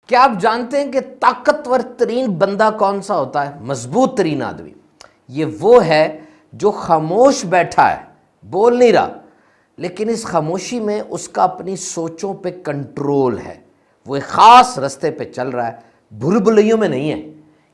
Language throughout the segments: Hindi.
क्या आप जानते हैं कि ताकतवर तरीन बंदा कौन सा होता है? मजबूत तरीन आदमी ये वो है जो खामोश बैठा है, बोल नहीं रहा, लेकिन इस खामोशी में उसका अपनी सोचों पे कंट्रोल है। वो एक ख़ास रास्ते पे चल रहा है, भूल-भुलैयों में नहीं है,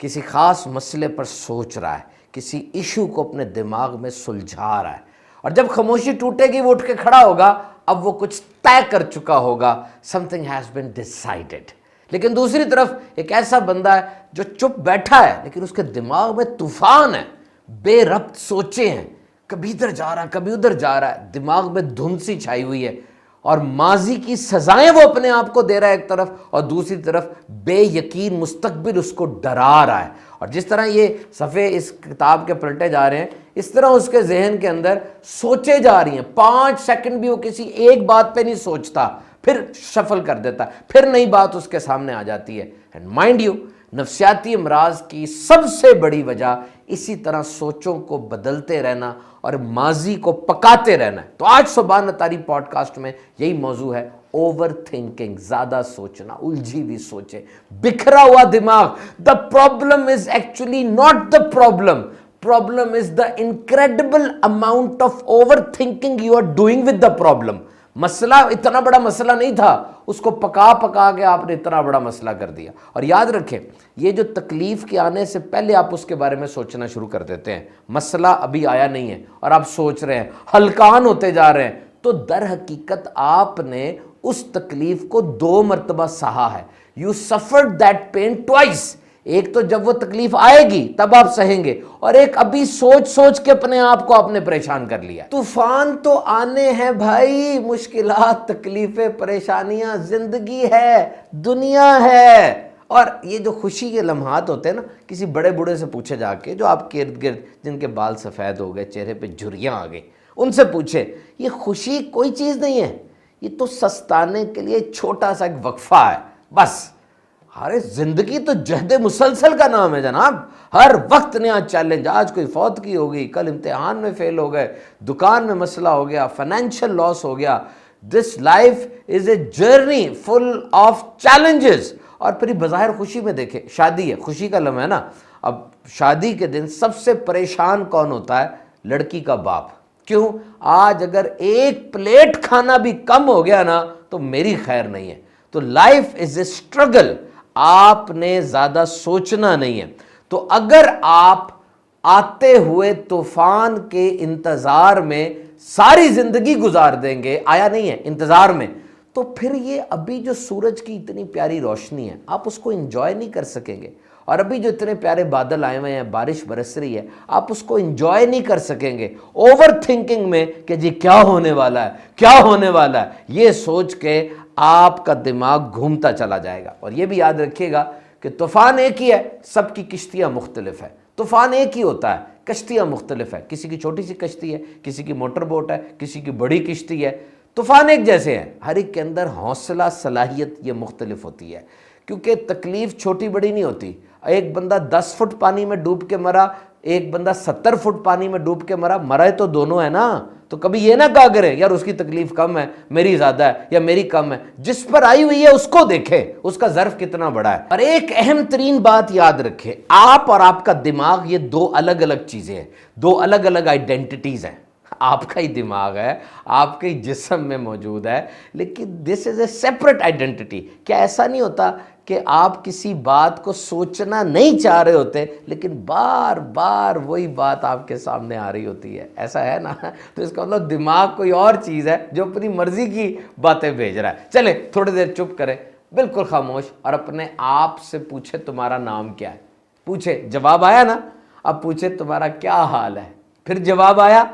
किसी ख़ास मसले पर सोच रहा है, किसी इशू को अपने दिमाग में सुलझा रहा है। और जब खामोशी टूटेगी वो उठ के खड़ा होगा, अब वो कुछ तय कर चुका होगा, समथिंग हैज़ बीन डिसाइडेड। लेकिन दूसरी तरफ एक ऐसा बंदा है जो चुप बैठा है, लेकिन उसके दिमाग में तूफान है, बेरब्त सोचे हैं, कभी इधर जा रहा है कभी उधर जा रहा है, दिमाग में धुंध सी छाई हुई है और माजी की सजाएं वो अपने आप को दे रहा है एक तरफ, और दूसरी तरफ बेयकीन मुस्तकबिल उसको डरा रहा है। और जिस तरह ये सफ़े इस किताब के पलटे जा रहे हैं, इस तरह उसके जहन के अंदर सोचे जा रही हैं। 5 सेकंड भी वो किसी एक बात पे नहीं सोचता, फिर शफल कर देता है, फिर नई बात उसके सामने आ जाती है। एंड माइंड यू, नफ्सियाती अमराज की सबसे बड़ी वजह इसी तरह सोचों को बदलते रहना और माजी को पकाते रहना है। तो आज सुबह नतारी पॉडकास्ट में यही मौजू है, ओवर थिंकिंग, ज्यादा सोचना, उलझी हुई सोचे, बिखरा हुआ दिमाग। The problem is actually not the problem is the incredible amount of overthinking you are doing with the problem. मसला इतना बड़ा मसला नहीं था, उसको पका पका के आपने इतना बड़ा मसला कर दिया। और याद रखें, ये जो तकलीफ के आने से पहले आप उसके बारे में सोचना शुरू कर देते हैं, मसला अभी आया नहीं है और आप सोच रहे हैं, हलकान होते जा रहे हैं, तो दर हकीकत आपने उस तकलीफ को 2 मरतबा सहा है। You suffered that pain twice. एक तो जब वो तकलीफ आएगी तब आप सहेंगे, और एक अभी सोच सोच के अपने आप को आपने परेशान कर लिया। तूफान तो आने हैं भाई, मुश्किलात, तकलीफें, परेशानियां, जिंदगी है, दुनिया है। और ये जो खुशी के लम्हात होते हैं ना, किसी बड़े बूढ़े से पूछे जाके, जो आपके इर्द गिर्द जिनके बाल सफ़ेद हो गए, चेहरे पे झुर्रियां आ गई, उनसे पूछे, ये खुशी कोई चीज़ नहीं है, ये तो सस्ताने के लिए छोटा सा एक वक्फा है बस। अरे जिंदगी तो जहद मुसलसल का नाम है जनाब, हर वक्त नया चैलेंज। आज कोई फौत की हो गई, कल इम्तिहान में फेल हो गए, दुकान में मसला हो गया, फाइनेंशियल लॉस हो गया। This life is a journey full of challenges. और फिर बज़ाहिर खुशी में देखे, शादी है, खुशी का लम्हा है ना। अब शादी के दिन सबसे परेशान कौन होता है? लड़की का बाप। क्यों? आज अगर एक प्लेट खाना भी कम हो गया ना तो मेरी खैर नहीं है। तो लाइफ इज ए स्ट्रगल, आपने ज्यादा सोचना नहीं है। तो अगर आप आते हुए तूफान के इंतजार में सारी जिंदगी गुजार देंगे, आया नहीं है, इंतजार में, तो फिर ये अभी जो सूरज की इतनी प्यारी रोशनी है, आप उसको एंजॉय नहीं कर सकेंगे। और अभी जो इतने प्यारे बादल आए हुए हैं, बारिश बरस रही है, आप उसको एंजॉय नहीं कर सकेंगे। ओवर थिंकिंग में कि जी क्या होने वाला है, क्या होने वाला है, ये सोच के आपका दिमाग घूमता चला जाएगा। और ये भी याद रखिएगा कि तूफान एक ही है, सबकी किश्तियां मुख्तलिफ है। तूफान एक ही होता है, कश्तियां मुख्तलिफ है। किसी की छोटी सी कश्ती है, किसी की मोटर बोट है, किसी की बड़ी किश्ती है। तूफान एक जैसे हैं, हर एक के अंदर हौसला, सलाहियत ये मुख्तलिफ होती है, क्योंकि तकलीफ छोटी बड़ी नहीं होती। एक बंदा 10 फुट पानी में डूब के मरा, एक बंदा 70 फुट पानी में डूब के मरा, मरा तो दोनों है ना। तो कभी ये ना कहा करें यार उसकी तकलीफ कम है, मेरी ज्यादा है, या मेरी कम है। जिस पर आई हुई है उसको देखे, उसका ज़र्फ कितना बड़ा है। और एक अहम तरीन बात याद रखें, आप और आपका दिमाग ये 2 अलग अलग चीजें हैं, 2 अलग अलग आइडेंटिटीज हैं। आपका ही दिमाग है, आपके ही जिस्म में मौजूद है, लेकिन this is a separate identity. क्या ऐसा नहीं होता कि आप किसी बात को सोचना नहीं चाह रहे होते, लेकिन बार बार वही बात आपके सामने आ रही होती है? ऐसा है ना। तो इसका मतलब दिमाग कोई और चीज़ है जो अपनी मर्जी की बातें भेज रहा है। चले थोड़ी देर चुप करें, बिल्कुल खामोश, और अपने आप से पूछे तुम्हारा नाम क्या है। पूछे, जवाब आया ना। अब पूछे तुम्हारा क्या हाल है, फिर जवाब आया।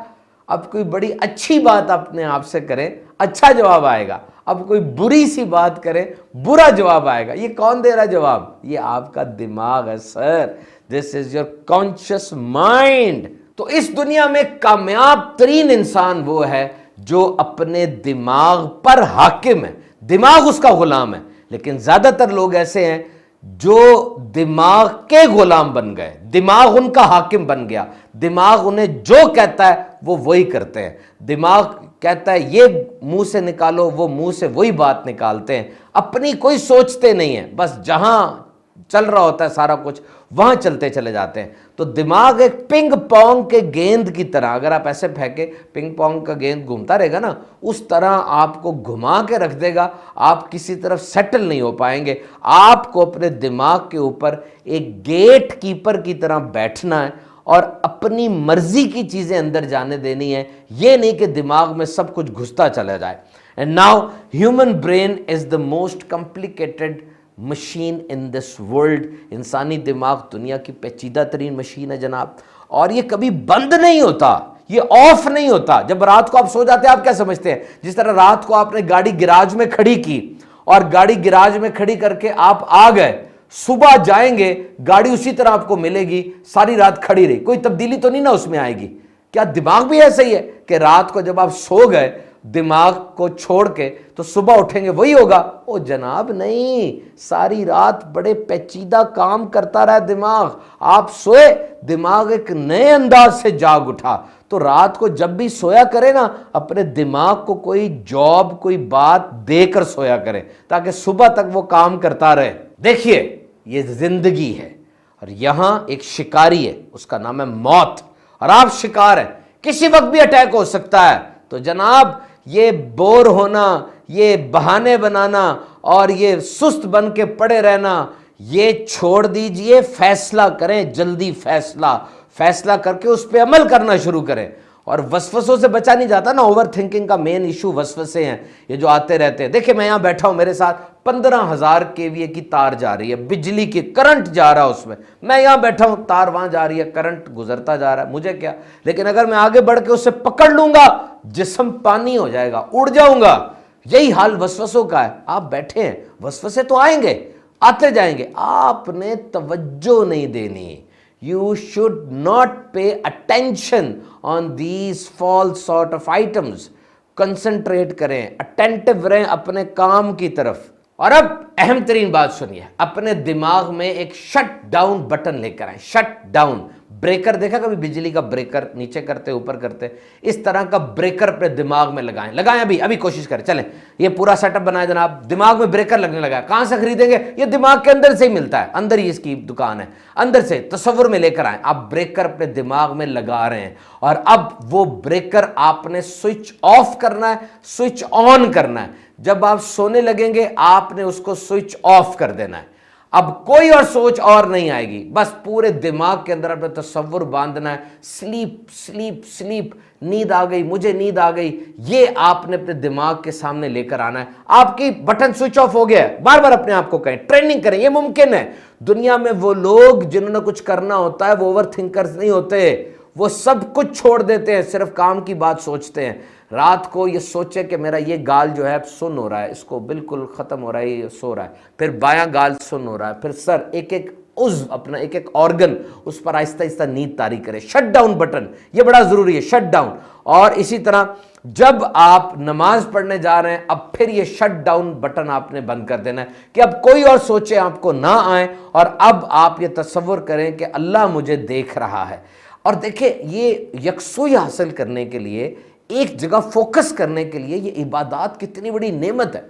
अब कोई बड़ी अच्छी बात अपने आप से करें, अच्छा जवाब आएगा। अब कोई बुरी सी बात करे, बुरा जवाब आएगा। ये कौन दे रहा है जवाब? ये आपका दिमाग है sir. This is your conscious mind. तो इस दुनिया में कामयाब तरीन इंसान वो है जो अपने दिमाग पर हाकिम है, दिमाग उसका गुलाम है। लेकिन ज्यादातर लोग ऐसे हैं जो दिमाग के गुलाम बन गए, दिमाग उनका हाकिम बन गया, दिमाग उन्हें जो कहता है वो वही करते हैं। दिमाग कहता है ये मुंह से निकालो, वो मुंह से वही बात निकालते हैं, अपनी कोई सोचते नहीं है, बस जहां चल रहा होता है सारा कुछ वहां चलते चले जाते हैं। तो दिमाग एक पिंग पोंग के गेंद की तरह, अगर आप ऐसे फेंके पिंग पोंग का गेंद घूमता रहेगा ना, उस तरह आपको घुमा के रख देगा, आप किसी तरफ सेटल नहीं हो पाएंगे। आपको अपने दिमाग के ऊपर एक गेट कीपर की तरह बैठना है और अपनी मर्जी की चीजें अंदर जाने देनी है, ये नहीं कि दिमाग में सब कुछ घुसता चला जाए। And now human brain is the most complicated machine in this world. इंसानी दिमाग दुनिया की पेचीदा तरीन मशीन है जनाब, और ये कभी बंद नहीं होता, ये ऑफ नहीं होता। जब रात को आप सो जाते हैं, आप क्या समझते हैं, जिस तरह रात को आपने गाड़ी गिराज में खड़ी की और गाड़ी गिराज में खड़ी करके आप आ गए, सुबह जाएंगे गाड़ी उसी तरह आपको मिलेगी, सारी रात खड़ी रही, कोई तब्दीली तो नहीं ना उसमें आएगी। क्या दिमाग भी ऐसा ही है कि रात को जब आप सो गए दिमाग को छोड़ के, तो सुबह उठेंगे वही होगा? ओ जनाब नहीं, सारी रात बड़े पेचीदा काम करता रहा दिमाग। आप सोए, दिमाग एक नए अंदाज से जाग उठा। तो रात को जब भी सोया करे ना, अपने दिमाग को कोई जॉब, कोई बात देकर सोया करे, ताकि सुबह तक वो काम करता रहे। देखिए, ये जिंदगी है और यहां एक शिकारी है, उसका नाम है मौत, और आप शिकार हैं, किसी वक्त भी अटैक हो सकता है। तो जनाब, ये बोर होना, ये बहाने बनाना और ये सुस्त बन के पड़े रहना, ये छोड़ दीजिए। फैसला करें, जल्दी फैसला करके उस पर अमल करना शुरू करें। और वसवसों से बचा नहीं जाता ना। ओवर थिंकिंग का मेन इशू वसवसे हैं, ये जो आते रहते हैं। देखिए, मैं यहां बैठा हूं, मेरे साथ 15,000 केवीए की तार जा रही है, बिजली की करंट जा रहा है उसमें, मैं यहां बैठा हूं, तार वहां जा रही है, करंट गुजरता जा रहा है, मुझे क्या। लेकिन अगर मैं आगे बढ़ के उसे पकड़ लूंगा, जिस्म पानी हो जाएगा, उड़ जाऊंगा। यही हाल वसवसों का है। आप बैठे हैं, वसवसे तो आएंगे, आते जाएंगे, आपने तवज्जो नहीं देनी। You should not pay attention on these false sort of items. Concentrate करें, अटेंटिव रहें अपने काम की तरफ। और अब अहम तरीन बात सुनिए, अपने दिमाग में एक शट डाउन बटन लेकर आए। शट डाउन ब्रेकर, देखा कभी बिजली का ब्रेकर, नीचे करते ऊपर करते, इस तरह का ब्रेकर अपने दिमाग में लगाएं। अभी कोशिश करें, चलें, ये पूरा सेटअप बनाए जनाब, दिमाग में ब्रेकर लगने लगा है। कहां से खरीदेंगे? ये दिमाग के अंदर से ही मिलता है, अंदर ही इसकी दुकान है, अंदर से तसव्वुर में लेकर आए। आप ब्रेकर अपने दिमाग में लगा रहे हैं, और अब वो ब्रेकर आपने स्विच ऑफ करना है, स्विच ऑन करना है। जब आप सोने लगेंगे, आपने उसको स्विच ऑफ कर देना है। अब कोई और सोच और नहीं आएगी, बस पूरे दिमाग के अंदर अपने तसव्वुर बांधना है। स्लीप स्लीप स्लीप, नींद आ गई, मुझे नींद आ गई, ये आपने अपने दिमाग के सामने लेकर आना है। आपकी बटन स्विच ऑफ हो गया है, बार बार अपने आप को कहें, ट्रेनिंग करें, ये मुमकिन है। दुनिया में वो लोग जिन्होंने कुछ करना होता है, वो ओवर थिंकर्स नहीं होते, वो सब कुछ छोड़ देते हैं, सिर्फ काम की बात सोचते हैं। रात को ये सोचे कि मेरा ये गाल जो है सुन्न हो रहा है, इसको बिल्कुल ख़त्म हो रहा है, ये सो रहा है, फिर बायां गाल सुन्न हो रहा है, फिर सर, एक एक उज़्व अपना, एक एक ऑर्गन, उस पर आहिस्ता आहिस्ता नींद तारी करे। शट डाउन बटन, ये बड़ा ज़रूरी है, शट डाउन। और इसी तरह जब आप नमाज पढ़ने जा रहे हैं, अब फिर ये शट डाउन बटन आपने बंद कर देना है कि अब कोई और सोचे आपको ना आए, और अब आप ये तसव्वुर करें कि अल्लाह मुझे देख रहा है। और देखिए, ये यकसुई हासिल करने के लिए, एक जगह फोकस करने के लिए, ये इबादत कितनी बड़ी नेमत है।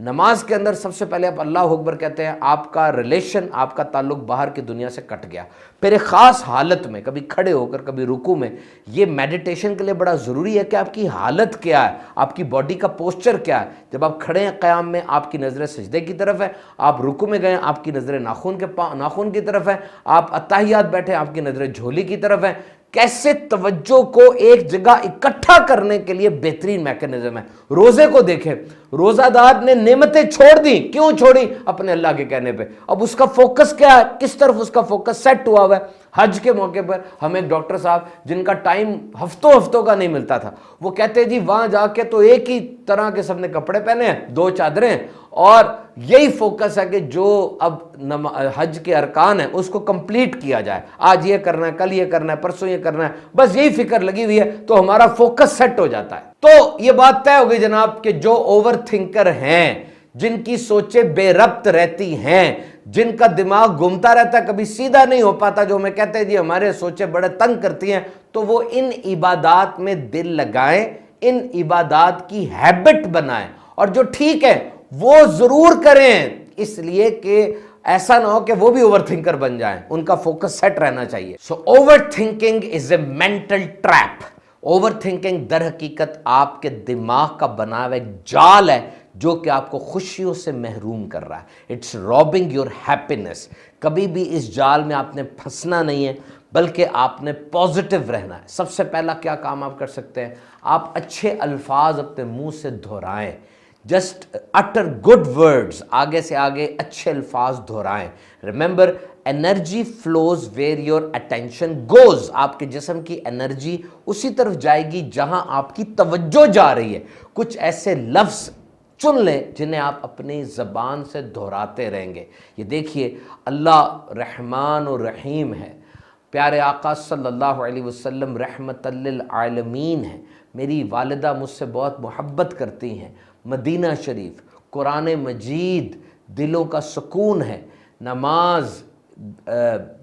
नमाज के अंदर सबसे पहले आप अल्लाह अकबर कहते हैं, आपका रिलेशन, आपका ताल्लुक बाहर की दुनिया से कट गया। फिर एक ख़ास हालत में, कभी खड़े होकर, कभी रुकू में, ये मेडिटेशन के लिए बड़ा ज़रूरी है कि आपकी हालत क्या है, आपकी बॉडी का पोस्चर क्या है। जब आप खड़े हैं क़याम में, आपकी नज़रें सजदे की तरफ है, आप रुकू में गए, आपकी नज़रें नाखून की तरफ है, आप अत्ताहियात बैठे, आपकी नज़रें झोली की तरफ है। कैसे तवज्जो को एक जगह इकट्ठा करने के लिए बेहतरीन मैकेनिज्म है। रोजे को देखें, रोजादार ने नेमतें छोड़ दी, क्यों छोड़ी? अपने अल्लाह के कहने पे। अब उसका फोकस क्या है, किस तरफ उसका फोकस सेट हुआ हुआ है? हज के मौके पर हम एक डॉक्टर साहब, जिनका टाइम हफ्तों का नहीं मिलता था, वो कहते जी वहां जाके तो एक ही तरह के सबने कपड़े पहने हैं, 2 चादरें, और यही फोकस है कि जो अब हज के अरकान है उसको कंप्लीट किया जाए। आज ये करना है, कल ये करना है, परसों ये करना है, बस यही फिक्र लगी हुई है, तो हमारा फोकस सेट हो जाता है। तो ये बात तय हो गई जनाब कि जो ओवर थिंकर हैं, जिनकी सोचें बेरब्त रहती हैं, जिनका दिमाग घूमता रहता है, कभी सीधा नहीं हो पाता, जो हमें कहते हैं जी हमारे सोचें बड़े तंग करती हैं, तो वो इन इबादात में दिल लगाएं, इन इबादात की हैबिट बनाएं और जो ठीक है वो जरूर करें, इसलिए कि ऐसा ना हो कि वो भी ओवरथिंकर बन जाएं, उनका फोकस सेट रहना चाहिए। So overthinking is a mental trap. Overthinking दर हकीकत आपके दिमाग का बना हुआ एक जाल है जो कि आपको खुशियों से महरूम कर रहा है। It's robbing your happiness. कभी भी इस जाल में आपने फंसना नहीं है, बल्कि आपने पॉजिटिव रहना है। सबसे पहला क्या काम आप कर सकते हैं, आप अच्छे अल्फाज अपने मुंह से दोहराएं। जस्ट अटर गुड वर्ड्स, आगे से आगे अच्छे अल्फाज दोहराएं। Remember, energy flows where your attention goes. आपके जिस्म की एनर्जी उसी तरफ जाएगी जहां आपकी तवज्जो जा रही है। कुछ ऐसे लफ्ज़ चुन लें जिन्हें आप अपनी ज़बान से दोहराते रहेंगे। ये देखिए, अल्लाह रहमान और रहीम है, प्यारे आका सल्लल्लाहु अलैहि वसल्लम रहमतल लिल आलमीन है, मेरी वालिदा मुझसे बहुत मोहब्बत करती हैं, मदीना शरीफ, कुरान मजीद दिलों का सुकून है, नमाज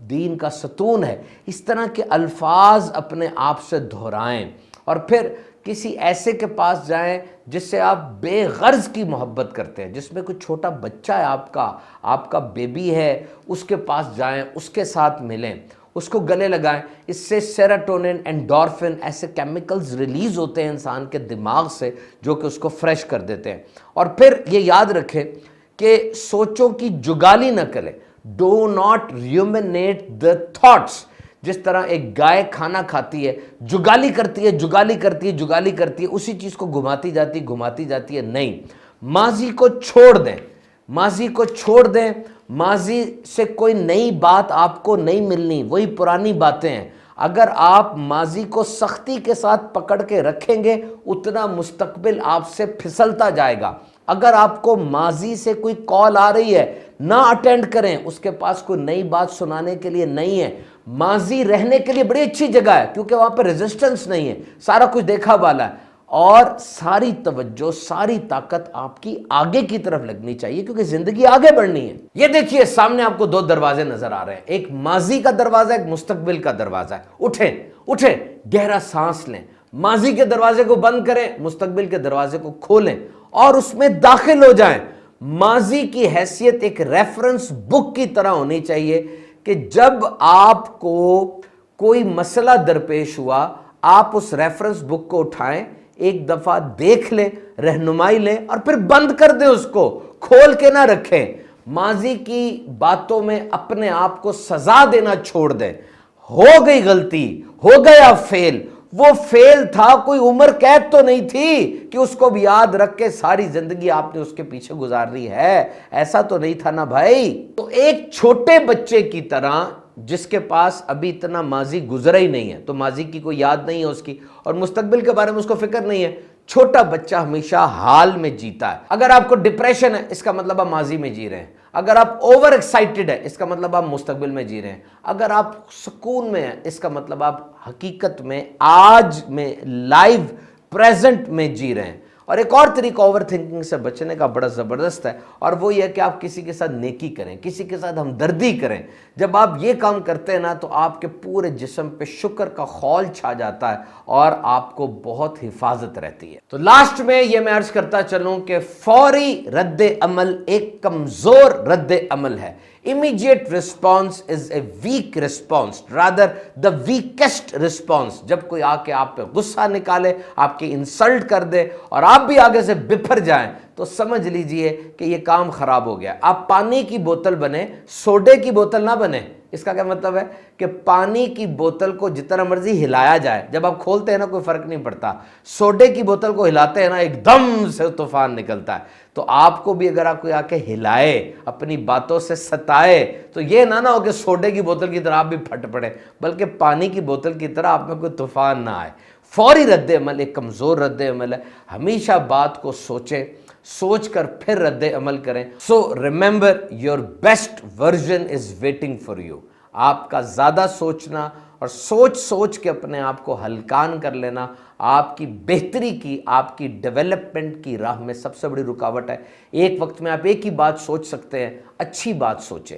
दीन का सतून है। इस तरह के अल्फाज अपने आप से दोहराएं और फिर किसी ऐसे के पास जाएं जिससे आप बेगर्ज की मोहब्बत करते हैं, जिसमें कोई छोटा बच्चा है, आपका बेबी है, उसके पास जाएं, उसके साथ मिलें, उसको गले लगाएं। इससे सेरोटोनिन, एंडोर्फिन ऐसे केमिकल्स रिलीज होते हैं इंसान के दिमाग से जो कि उसको फ्रेश कर देते हैं। और फिर ये याद रखें कि सोचों की जुगाली न करें। Do not ruminate the thoughts. जिस तरह एक गाय खाना खाती है, जुगाली करती है, जुगाली करती है, जुगाली करती है, उसी चीज़ को घुमाती जाती है। नहीं, माजी को छोड़ दें, माजी को छोड़ दें। माजी से कोई नई बात आपको नहीं मिलनी, वही पुरानी बातें हैं। अगर आप माजी को सख्ती के साथ पकड़ के रखेंगे, उतना मुस्तकबिल आपसे फिसलता जाएगा। अगर आपको माजी से कोई कॉल आ रही है, ना अटेंड करें, उसके पास कोई नई बात सुनाने के लिए नहीं है। माजी रहने के लिए बड़ी अच्छी जगह है क्योंकि वहां पर रेजिस्टेंस नहीं है, सारा कुछ देखा वाला है और सारी तवज्जो, सारी ताकत आपकी आगे की तरफ लगनी चाहिए क्योंकि जिंदगी आगे बढ़नी है। ये देखिए, सामने आपको दो दरवाजे नजर आ रहे हैं, एक माजी का दरवाजा, एक मुस्तकबिल का दरवाजा है। उठें, गहरा सांस लें, माजी के दरवाजे को बंद करें, मुस्तकबिल के दरवाजे को खोलें और उसमें दाखिल हो जाएं। माजी की हैसियत एक रेफरेंस बुक की तरह होनी चाहिए कि जब आपको कोई मसला दरपेश हुआ, आप उस रेफरेंस बुक को उठाएं, एक दफा देख लें, रहनुमाई लें और फिर बंद कर दें, उसको खोल के ना रखें। माजी की बातों में अपने आप को सजा देना छोड़ दें। हो गई गलती, हो गया फेल, वो फेल था, कोई उम्र कैद तो नहीं थी कि उसको भी याद रख के सारी जिंदगी आपने उसके पीछे गुजार ली है, ऐसा तो नहीं था ना भाई। तो एक छोटे बच्चे की तरह जिसके पास अभी इतना माजी गुजरा ही नहीं है, तो माजी की कोई याद नहीं है उसकी और मुस्तकबिल के बारे में उसको फिक्र नहीं है। छोटा बच्चा हमेशा हाल में जीता है। अगर आपको डिप्रेशन है, इसका मतलब आप माजी में जी रहे हैं। अगर आप ओवर एक्साइटेड है, इसका मतलब आप मुस्तकबिल में जी रहे हैं। अगर आप सुकून में हैं, इसका मतलब आप हकीकत में आज में लाइव प्रेजेंट में जी रहे हैं। और एक और तरीका ओवर थिंकिंग से बचने का बड़ा ज़बरदस्त है और वो ये कि आप किसी के साथ नेकी करें, किसी के साथ हमदर्दी करें। जब आप ये काम करते हैं ना, तो आपके पूरे जिस्म पे शुक्र का खौल छा जाता है और आपको बहुत हिफाजत रहती है। तो लास्ट में ये मैं अर्ज करता चलूं कि फौरी रद्द अमल एक कमज़ोर रद्द अमल है। Immediate response is a weak response, rather the weakest response। जब कोई आके आप पे गुस्सा निकाले, आपकी इंसल्ट कर दे और आप भी आगे से बिफर जाएं, तो समझ लीजिए कि ये काम खराब हो गया। आप पानी की बोतल बने, सोडे की बोतल ना बने। इसका क्या मतलब है कि पानी की बोतल को जितना मर्जी हिलाया जाए, जब आप खोलते हैं ना कोई फर्क नहीं पड़ता। सोडे की बोतल को हिलाते हैं ना, एकदम से तूफान निकलता है। तो आपको भी अगर आपको आके हिलाए, अपनी बातों से सताए, तो ये ना हो कि सोडे की बोतल की तरह आप भी फट पड़े, बल्कि पानी की बोतल की तरह आप में कोई तूफान ना आए। फौरी रद्द अमल एक कमज़ोर रद्द अमल है। हमेशा बात को सोचें, सोच कर फिर रद्द अमल करें। So remember, your best version is waiting for you. आपका ज़्यादा सोचना और सोच सोच के अपने आप को हलकान कर लेना आपकी बेहतरी की, आपकी डेवलपमेंट की राह में सबसे बड़ी रुकावट है। एक वक्त में आप एक ही बात सोच सकते हैं, अच्छी बात सोचें,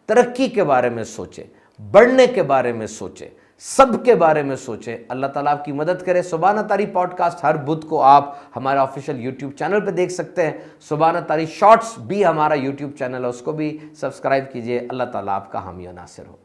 तरक्की के बारे में सोचें, बढ़ने के बारे में सोचें, सबके बारे में सोचें। अल्लाह ताला आपकी मदद करे। सुभान तारी पॉडकास्ट हर बुध को आप हमारे ऑफिशियल यूट्यूब चैनल पे देख सकते हैं। सुभान तारी शॉर्ट्स भी हमारा यूट्यूब चैनल है, उसको भी सब्सक्राइब कीजिए। अल्लाह ताला आपका हामी और नासिर हो।